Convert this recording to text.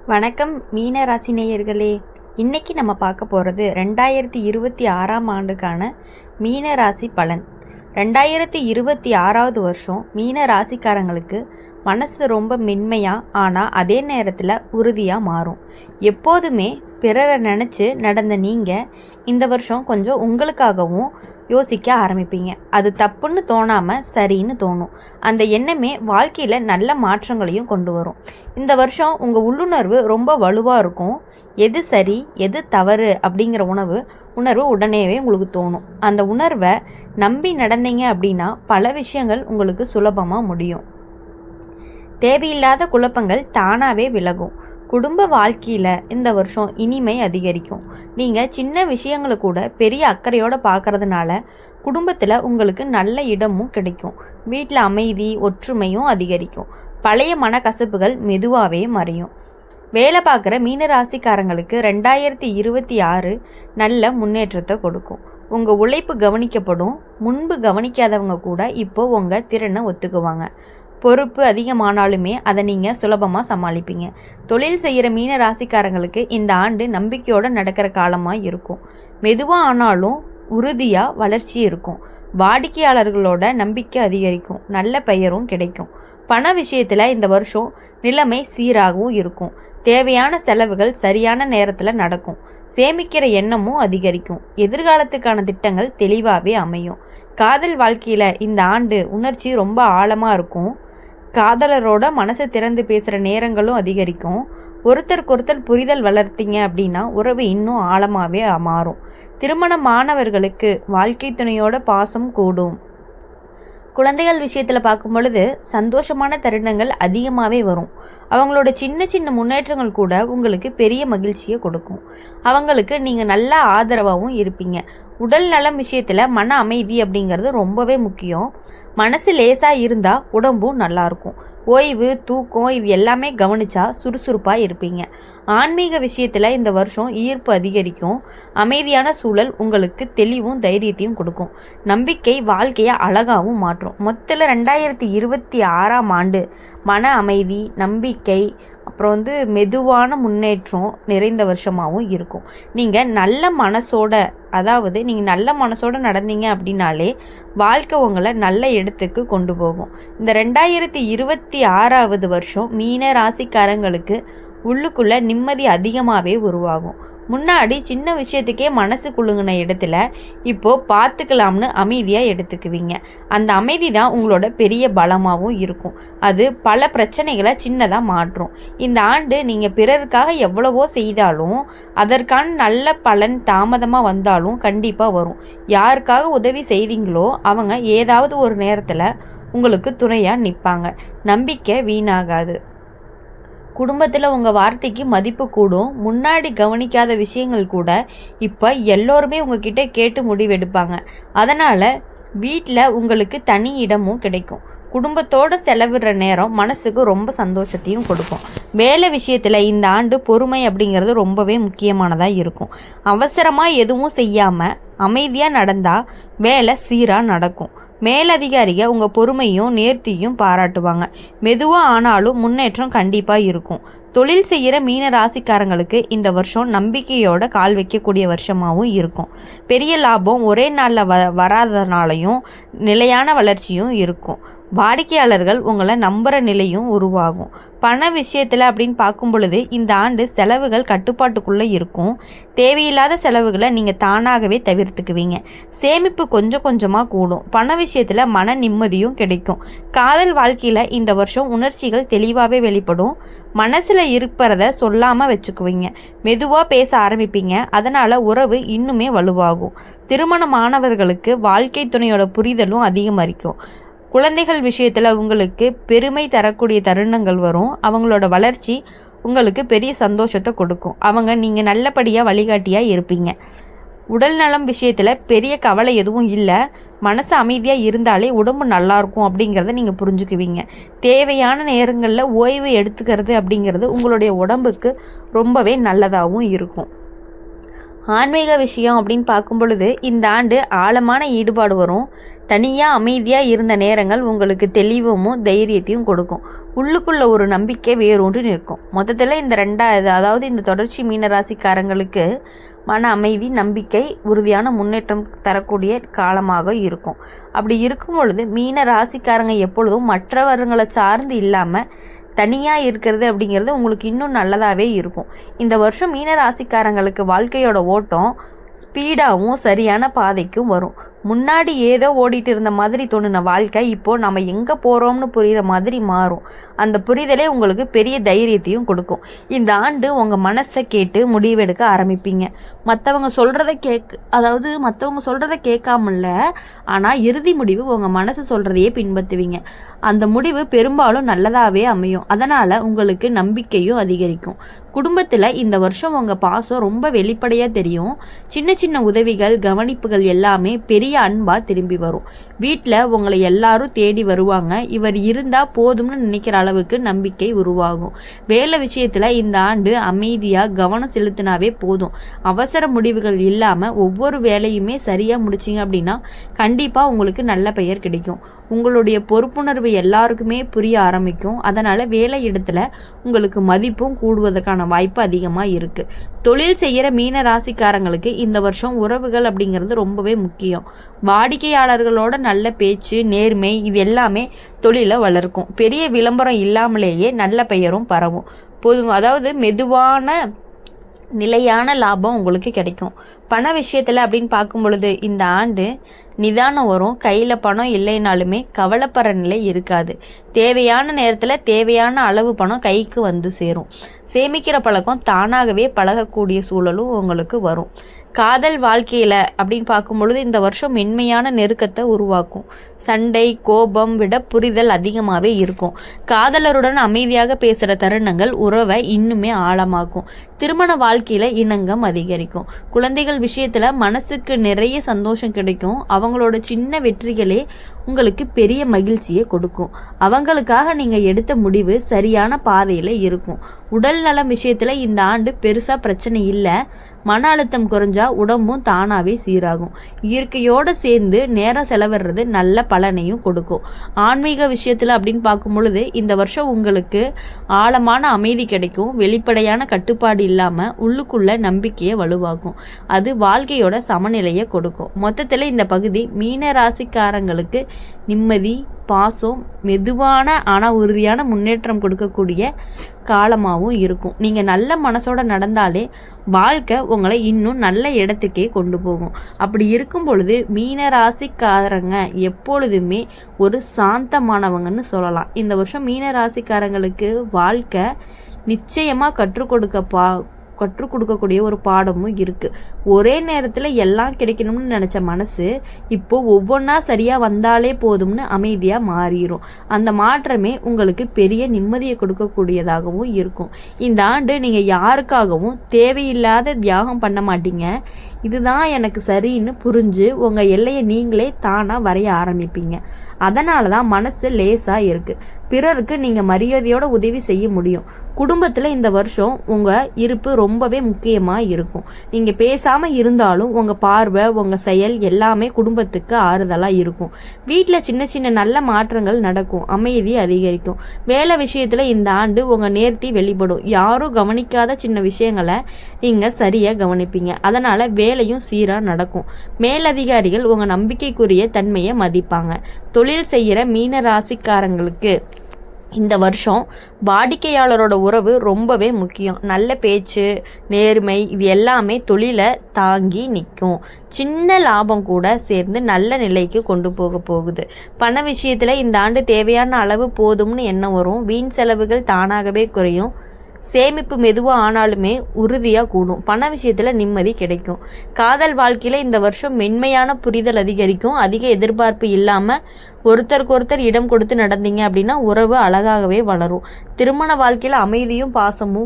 வணக்கம் மீன ராசி நேயர்களே. இன்னைக்கு நம்ம பார்க்க போகிறது 2026ஆம் ஆண்டுக்கான மீன ராசி பலன். 2026வது வருஷம் மீன ராசிக்காரங்களுக்கு மனசு ரொம்ப மென்மையாக ஆனால் அதே நேரத்தில் உறுதியாக மாறும். எப்போதுமே பிறரை நினச்சி நடந்த நீங்கள் இந்த வருஷம் கொஞ்சம் உங்களுக்காகவும் யோசிக்க ஆரம்பிப்பீங்க. அது தப்புன்னு தோணாமல் சரின்னு தோணும். அந்த எண்ணமே வாழ்க்கையில் நல்ல மாற்றங்களையும் கொண்டு வரும். இந்த வருஷம் உங்கள் உள்ளுணர்வு ரொம்ப வலுவாக இருக்கும். எது சரி எது தவறு அப்படிங்கிற உணர்வு உடனேவே உங்களுக்கு தோணும். அந்த உணர்வை நம்பி நடந்தீங்க அப்படின்னா பல விஷயங்கள் உங்களுக்கு சுலபமாக முடியும். தேவையில்லாத குழப்பங்கள் தானாகவே விலகும். குடும்ப வாழ்க்கையில் இந்த வருஷம் இனிமை அதிகரிக்கும். நீங்கள் சின்ன விஷயங்களை கூட பெரிய அக்கறையோடு பார்க்கறதுனால குடும்பத்தில் உங்களுக்கு நல்ல இடமும் கிடைக்கும். வீட்டில் அமைதி ஒற்றுமையும் அதிகரிக்கும். பழைய மனக்கசப்புகள் மெதுவாகவே மறையும். வேலை பார்க்குற மீனராசிக்காரங்களுக்கு 2026 நல்ல முன்னேற்றத்தை கொடுக்கும். உங்கள் உழைப்பு கவனிக்கப்படும். முன்பு கவனிக்காதவங்க கூட இப்போ உங்கள் திறனை ஒத்துக்குவாங்க. பொறுப்பு அதிகமானாலுமே அதை நீங்கள் சுலபமாக சமாளிப்பீங்க. தொழில் செய்கிற மீன ராசிக்காரங்களுக்கு இந்த ஆண்டு நம்பிக்கையோடு நடக்கிற காலமாக இருக்கும். மெதுவாக ஆனாலும் உறுதியாக வளர்ச்சி இருக்கும். வாடிக்கையாளர்களோட நம்பிக்கை அதிகரிக்கும். நல்ல பெயரும் கிடைக்கும். பண விஷயத்தில் இந்த வருஷம் நிலைமை சீராகவும் இருக்கும். தேவையான செலவுகள் சரியான நேரத்தில் நடக்கும். சேமிக்கிற எண்ணமும் அதிகரிக்கும். எதிர்காலத்துக்கான திட்டங்கள் தெளிவாகவே அமையும். காதல் வாழ்க்கையில் இந்த ஆண்டு உணர்ச்சி ரொம்ப ஆழமாக இருக்கும். காதலரோட மனசை திறந்து பேசுகிற நேரங்களும் அதிகரிக்கும். ஒருத்தருக்கொருத்தர் புரிதல் வளர்த்தீங்க அப்படின்னா உறவு இன்னும் ஆழமாகவே மாறும். திருமணமானவர்களுக்கு வாழ்க்கை துணையோட பாசம் கூடும். குழந்தைகள் விஷயத்தில் பார்க்கும் பொழுது சந்தோஷமான தருணங்கள் அதிகமாகவே வரும். அவங்களோட சின்ன சின்ன முன்னேற்றங்கள் கூட உங்களுக்கு பெரிய மகிழ்ச்சியை கொடுக்கும். அவங்களுக்கு நீங்கள் நல்ல ஆதரவாகவும் இருப்பீங்க. உடல் நலம் விஷயத்தில் மன அமைதி அப்படிங்கிறது ரொம்பவே முக்கியம். மனசு லேசாக இருந்தால் உடம்பும் நல்லாயிருக்கும். ஓய்வு தூக்கம் இது எல்லாமே கவனிச்சா சுறுசுறுப்பாக இருப்பீங்க. ஆன்மீக விஷயத்தில் இந்த வருஷம் ஈர்ப்பு அதிகரிக்கும். அமைதியான சூழல் உங்களுக்கு தெளிவும் தைரியத்தையும் கொடுக்கும். நம்பிக்கை வாழ்க்கையை அழகாகவும் மாற்றும். மொத்தத்தில் 2026ஆம் ஆண்டு மன அமைதி நம்பிக்கை அப்புறம் மெதுவான முன்னேற்றம் நிறைந்த வருஷமாகவும் இருக்கும். நீங்கள் நல்ல மனசோட நடந்தீங்க அப்படின்னாலே வாழ்க்கை உங்களை நல்ல இடத்துக்கு கொண்டு போகும். இந்த 2026வது வருஷம் மீன ராசிக்காரங்களுக்கு உள்ளுக்குள்ளே நிம்மதி அதிகமாகவே உருவாகும். முன்னாடி சின்ன விஷயத்துக்கே மனசு குலுங்கின இடத்துல இப்போது பார்த்துக்கலாம்னு அமைதியாக எடுத்துக்குவீங்க. அந்த அமைதி தான் உங்களோட பெரிய பலமாகவும் இருக்கும். அது பல பிரச்சனைகளை சின்னதாக மாற்றும். இந்த ஆண்டு நீங்கள் பிறருக்காக எவ்வளவோ செய்தாலும் அதற்கான நல்ல பலன் தாமதமாக வந்தாலும் கண்டிப்பாக வரும். யாருக்காக உதவி செய்தீங்களோ அவங்க ஏதாவது ஒரு நேரத்தில் உங்களுக்கு துணையாக நிற்பாங்க. நம்பிக்கை வீணாகாது. குடும்பத்தில் உங்கள் வார்த்தைக்கு மதிப்பு கூடும். முன்னாடி கவனிக்காத விஷயங்கள் கூட இப்போ எல்லோருமே உங்ககிட்ட கேட்டு முடிவெடுப்பாங்க. அதனால் வீட்டில் உங்களுக்கு தனி இடமும் கிடைக்கும். குடும்பத்தோடு செலவிடுற நேரம் மனசுக்கு ரொம்ப சந்தோஷத்தையும் கொடுக்கும். வேலை விஷயத்தில் இந்த ஆண்டு பொறுமை அப்படிங்கிறது ரொம்பவே முக்கியமானதாக இருக்கும். அவசரமாக எதுவும் செய்யாமல் அமைதியாக நடந்தால் வேலை சீராக நடக்கும். மேலதிகாரிக உங்கள் பொறுமையும் நேர்த்தியும் பாராட்டுவாங்க. மெதுவாக ஆனாலும் முன்னேற்றம் கண்டிப்பாக இருக்கும். தொழில் செய்கிற மீன ராசிக்காரங்களுக்கு இந்த வருஷம் நம்பிக்கையோட கால் வைக்கக்கூடிய வருஷமாகவும் இருக்கும். பெரிய லாபம் ஒரே நாளில் வராதனாலையும் நிலையான வளர்ச்சியும் இருக்கும். வாடிக்கையாளர்கள் உங்களை நம்புகிற நிலையும் உருவாகும். பண விஷயத்தில் அப்படின்னு பார்க்கும் பொழுது இந்த ஆண்டு செலவுகள் கட்டுப்பாட்டுக்குள்ளே இருக்கும். தேவையில்லாத செலவுகளை நீங்கள் தானாகவே தவிர்த்துக்குவீங்க. சேமிப்பு கொஞ்சம் கொஞ்சமாக கூடும். பண விஷயத்தில் மன நிம்மதியும் கிடைக்கும். காதல் வாழ்க்கையில் இந்த வருஷம் உணர்ச்சிகள் தெளிவாகவே வெளிப்படும். மனசில் இருப்பதை சொல்லாமல் வச்சுக்குவீங்க. மெதுவாக பேச ஆரம்பிப்பீங்க. அதனால் உறவு இன்னுமே வலுவாகும். திருமணமானவர்களுக்கு வாழ்க்கை துணையோட புரிதலும் அதிகமாகும். குழந்தைகள் விஷயத்தில் உங்களுக்கு பெருமை தரக்கூடிய தருணங்கள் வரும். அவங்களோட வளர்ச்சி உங்களுக்கு பெரிய சந்தோஷத்தை கொடுக்கும். நீங்கள் நல்லபடியாக வழிகாட்டியாக இருப்பீங்க. உடல் நலம் விஷயத்தில் பெரிய கவலை எதுவும் இல்லை. மனசு அமைதியாக இருந்தாலே உடம்பு நல்லாயிருக்கும் அப்படிங்கிறத நீங்கள் புரிஞ்சுக்குவீங்க. தேவையான நேரங்களில் ஓய்வு எடுத்துக்கிறது அப்படிங்கிறது உங்களுடைய உடம்புக்கு ரொம்பவே நல்லதாகவும் இருக்கும். ஆன்மீக விஷயம் அப்படின்னு பார்க்கும் பொழுது இந்த ஆண்டு ஆழமான ஈடுபாடு வரும். தனியாக அமைதியாக இருந்த நேரங்கள் உங்களுக்கு தெளிவும் தைரியத்தையும் கொடுக்கும். உள்ளுக்குள்ள ஒரு நம்பிக்கை வேரூன்றி நிற்கும். மொத்தத்தில் அதாவது இந்த தொடர்ச்சி மீனராசிக்காரங்களுக்கு மன அமைதி, நம்பிக்கை, உறுதியான முன்னேற்றம் தரக்கூடிய காலமாக இருக்கும். அப்படி இருக்கும் பொழுது மீன ராசிக்காரங்க எப்பொழுதும் மற்றவர்களை சார்ந்து இல்லாமல் தனியாக இருக்கிறது அப்படிங்கிறது உங்களுக்கு இன்னும் நல்லதாகவே இருக்கும். இந்த வருஷம் மீன ராசிக்காரங்களுக்கு வாழ்க்கையோட ஓட்டம் ஸ்பீடாகவும் சரியான பாதைக்கும் வரும். முன்னாடி ஏதோ ஓடிட்டு இருந்த மாதிரி தோணுன வாழ்க்கை இப்போது நம்ம எங்கே போகிறோம்னு புரிகிற மாதிரி மாறும். அந்த புரிதலே உங்களுக்கு பெரிய தைரியத்தையும் கொடுக்கும். இந்த ஆண்டு உங்கள் மனசை கேட்டு முடிவெடுக்க ஆரம்பிப்பீங்க. மற்றவங்க சொல்கிறத கேட்காமல, ஆனால் இறுதி முடிவு உங்கள் மனசு சொல்கிறதையே பின்பற்றுவீங்க. அந்த முடிவு பெரும்பாலும் நல்லதாகவே அமையும். அதனால் உங்களுக்கு நம்பிக்கையும் அதிகரிக்கும். குடும்பத்தில் இந்த வருஷம் உங்கள் பாசம் ரொம்ப வெளிப்படையாக தெரியும். சின்ன சின்ன உதவிகள், கவனிப்புகள் எல்லாமே பெரிய அன்பாக திரும்பி வரும். வீட்டில் உங்களை எல்லாரும் தேடி வருவாங்க. இவர் இருந்தால் போதும்னு நினைக்கிற அளவுக்கு நம்பிக்கை உருவாகும். வேலை விஷயத்தில் இந்த ஆண்டு அமைதியாக கவனம் செலுத்தினாவே போதும். அவசர முடிவுகள் இல்லாமல் ஒவ்வொரு வேலையுமே சரியாக முடிச்சிங்க அப்படின்னா கண்டிப்பாக உங்களுக்கு நல்ல பெயர் கிடைக்கும். உங்களுடைய பொறுப்புணர்வு எல்லாருக்குமே புரிய ஆரம்பிக்கும். அதனால் வேலை இடத்துல உங்களுக்கு மதிப்பும் கூடுவதற்கான வாய்ப்பு அதிகமாக இருக்குது. தொழில் செய்கிற மீன ராசிக்காரங்களுக்கு இந்த வருஷம் உறவுகள் அப்படிங்கிறது ரொம்பவே முக்கியம். வாடிக்கையாளர்களோட நல்ல பேச்சு, நேர்மை இது எல்லாமே தொழிலை வளர்க்கும். பெரிய விளம்பரம் இல்லாமலேயே நல்ல பெயரும் பரவும். அதாவது மெதுவான நிலையான லாபம் உங்களுக்கு கிடைக்கும். பண விஷயத்தில் அப்படின்னு பார்க்கும் பொழுது இந்த ஆண்டு நிதானம் வரும். கையில் பணம் இல்லைனாலுமே கவலைப்படுற நிலை இருக்காது. தேவையான நேரத்தில் தேவையான அளவு பணம் கைக்கு வந்து சேரும். சேமிக்கிற பழக்கம் தானாகவே பழகக்கூடிய சூழலும் உங்களுக்கு வரும். காதல் வாழ்க்கையில் அப்படின்னு பார்க்கும் பொழுது இந்த வருஷம் மென்மையான நெருக்கத்தை உருவாக்கும். சண்டை, கோபம் விட புரிதல் அதிகமாகவே இருக்கும். காதலருடன் அமைதியாக பேசுகிற தருணங்கள் உறவை இன்னுமே ஆழமாக்கும். திருமண வாழ்க்கையில் இணக்கம் அதிகரிக்கும். குழந்தைகள் விஷயத்தில் மனசுக்கு நிறைய சந்தோஷம் கிடைக்கும். அவங்களோட சின்ன வெற்றிகளே உங்களுக்கு பெரிய மகிழ்ச்சியை கொடுக்கும். அவங்களுக்காக நீங்கள் எடுத்த முடிவு சரியான பாதையில் இருக்கும். உடல் நலம் விஷயத்தில் இந்த ஆண்டு பெருசாக பிரச்சனை இல்லை. மன அழுத்தம் குறைஞ்சா உடம்பும் தானாகவே சீராகும். இயற்கையோடு சேர்ந்து நேரம் செலவிடுறது நல்ல பலனையும் கொடுக்கும். ஆன்மீக விஷயத்தில் அப்படின்னு பார்க்கும் பொழுது இந்த வருஷம் உங்களுக்கு ஆழமான அமைதி கிடைக்கும். வெளிப்படையான கட்டுப்பாடு இல்லாமல் உள்ளுக்குள்ள நம்பிக்கையை வலுவாக்கும். அது வாழ்க்கையோட சமநிலையை கொடுக்கும். மொத்தத்தில் இந்த பகுதி மீன ராசிக்காரங்களுக்கு நிம்மதி, பாசம், மெதுவான ஆனால் உறுதியான முன்னேற்றம் கொடுக்கக்கூடிய காலமாகவும் இருக்கும். நீங்கள் நல்ல மனசோட நடந்தாலே வாழ்க்கை உங்களை இன்னும் நல்ல இடத்துக்கே கொண்டு போகும். அப்படி இருக்கும் பொழுது மீன ராசிக்காரங்க எப்பொழுதுமே ஒரு சாந்தமானவங்கன்னு சொல்லலாம். இந்த வருஷம் மீன ராசிக்காரங்களுக்கு வாழ்க்கை நிச்சயமாக கற்றுக் கொடுக்கக்கூடிய ஒரு பாடமும் இருக்குது. ஒரே நேரத்தில் எல்லாம் கிடைக்கணும்னு நினச்ச மனசு இப்போ ஒவ்வொன்றா சரியாக வந்தாலே போதும்னு அமைதியாக மாறிடும். அந்த மாற்றமே உங்களுக்கு பெரிய நிம்மதியை கொடுக்கக்கூடியதாகவும் இருக்கும். இந்த ஆண்டு நீங்கள் யாருக்காகவும் தேவையில்லாத தியாகம் பண்ண மாட்டீங்க. இதுதான் எனக்கு சரின்னு புரிஞ்சு உங்கள் எல்லையை நீங்களே தானாக வரைய ஆரம்பிப்பீங்க. அதனால தான் மனசு லேசாக இருக்குது. பிறருக்கு நீங்கள் மரியாதையோட உதவி செய்ய முடியும். குடும்பத்தில் இந்த வருஷம் உங்கள் இருப்பு ரொம்பவே முக்கியமாக இருக்கும். நீங்கள் பேசாமல் இருந்தாலும் உங்கள் பார்வை, உங்கள் செயல் எல்லாமே குடும்பத்துக்கு ஆறுதலாக இருக்கும். வீட்டில் சின்ன சின்ன நல்ல மாற்றங்கள் நடக்கும். அமைதி அதிகரிக்கும். வேலை விஷயத்தில் இந்த ஆண்டு உங்கள் நேர்த்தி வெளிப்படும். யாரும் கவனிக்காத சின்ன விஷயங்களை நீங்கள் சரியாக கவனிப்பீங்க. அதனால் வேலையும் சீராக நடக்கும். மேலதிகாரிகள் உங்கள் நம்பிக்கைக்குரிய தன்மையை மதிப்பாங்க. தொழில் செய்கிற மீன ராசிக்காரங்களுக்கு இந்த வருஷம் வாடிக்கையாளரோட உறவு ரொம்பவே முக்கியம். நல்ல பேச்சு, நேர்மை இது எல்லாமே தொழிலை தாங்கி நிற்கும். சின்ன லாபம் கூட சேர்ந்து நல்ல நிலைக்கு கொண்டு போகுது. பண விஷயத்தில் இந்த ஆண்டு தேவையான அளவு போதும்னு எண்ணம் வரும். வீண் செலவுகள் தானாகவே குறையும். சேமிப்பு மெதுவாக ஆனாலுமே உறுதியாக கூடும். பண விஷயத்தில் நிம்மதி கிடைக்கும். காதல் வாழ்க்கையில் இந்த வருஷம் மென்மையான புரிதல் அதிகரிக்கும். அதிக எதிர்பார்ப்பு இல்லாமல் ஒருத்தருக்கு இடம் கொடுத்து நடந்தீங்க அப்படின்னா உறவு அழகாகவே வளரும். திருமண வாழ்க்கையில் அமைதியும் பாசமும்